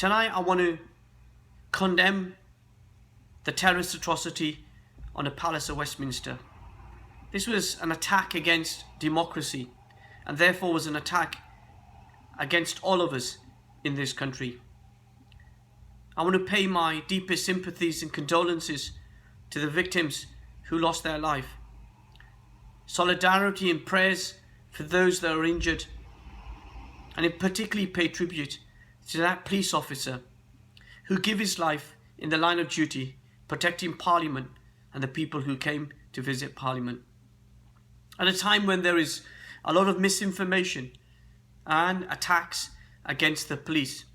Tonight I want to condemn the terrorist atrocity on the Palace of Westminster. This was an attack against democracy and therefore was an attack against all of us in this country. I want to pay my deepest sympathies and condolences to the victims who lost their life. Solidarity and prayers for those that are injured, and in particularly pay tribute to that police officer who gave his life in the line of duty protecting Parliament and the people who came to visit Parliament. At a time when there is a lot of misinformation and attacks against the police,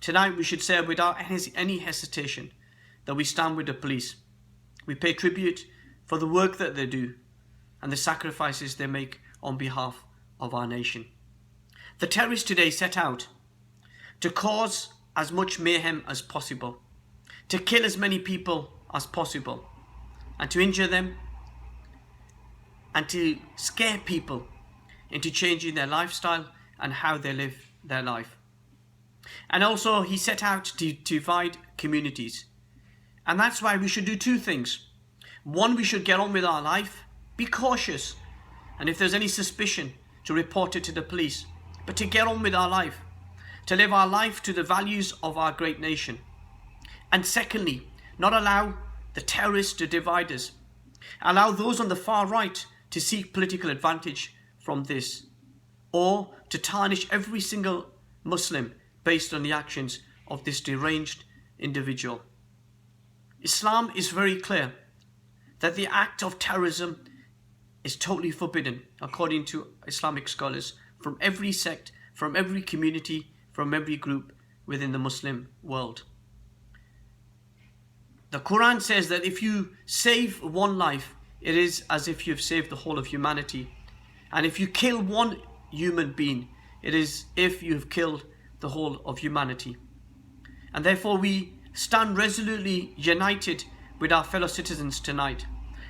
tonight we should say without any hesitation that we stand with the police. We pay tribute for the work that they do and the sacrifices they make on behalf of our nation. The terrorists today set out to cause as much mayhem as possible, to kill as many people as possible, and to injure them, and to scare people into changing their lifestyle and how they live their life. And also he set out to divide communities. And that's why we should do two things. One, we should get on with our life, be cautious, and if there's any suspicion, to report it to the police, but to get on with our life, to live our life to the values of our great nation. And secondly, not allow the terrorists to divide us, allow those on the far right to seek political advantage from this, or to tarnish every single Muslim based on the actions of this deranged individual. Islam is very clear that the act of terrorism is totally forbidden, according to Islamic scholars, from every sect, from every community, from every group within the Muslim world. The Quran says that if you save one life, it is as if you've saved the whole of humanity. And if you kill one human being, it is if you've killed the whole of humanity. And therefore we stand resolutely united with our fellow citizens tonight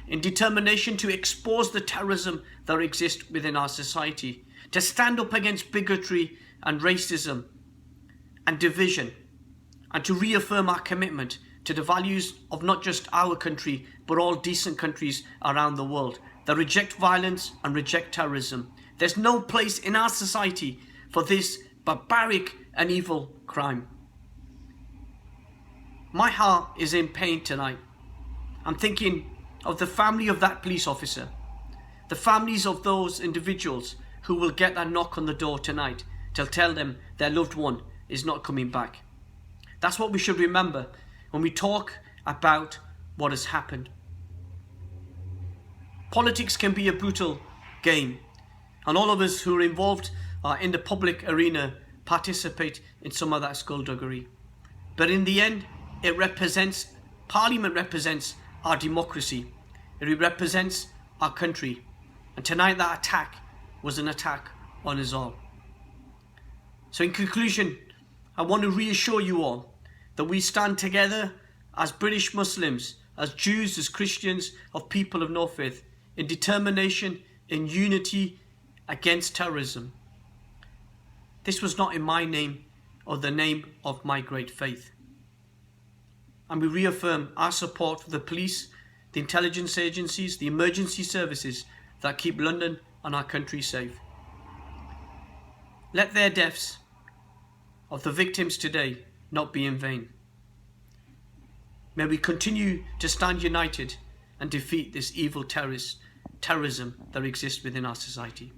in determination to expose the terrorism that exists within our society, to stand up against bigotry and racism and division, and to reaffirm our commitment to the values of not just our country, but all decent countries around the world that reject violence and reject terrorism. There's no place in our society for this barbaric and evil crime. My heart is in pain tonight. I'm thinking of the family of that police officer, the families of those individuals who will get that knock on the door tonight to tell them their loved one is not coming back. That's what we should remember when we talk about what has happened. Politics can be a brutal game, and all of us who are involved in the public arena participate in some of that skullduggery. But in the end, Parliament represents our democracy. It represents our country. And tonight that attack was an attack on us all. So in conclusion, I want to reassure you all that we stand together as British Muslims, as Jews, as Christians, of people of no faith, in determination, in unity against terrorism. This was not in my name or the name of my great faith. And we reaffirm our support for the police, the intelligence agencies, the emergency services that keep London and our country safe. Let their deaths of the victims today not be in vain. May we continue to stand united and defeat this evil terrorism that exists within our society.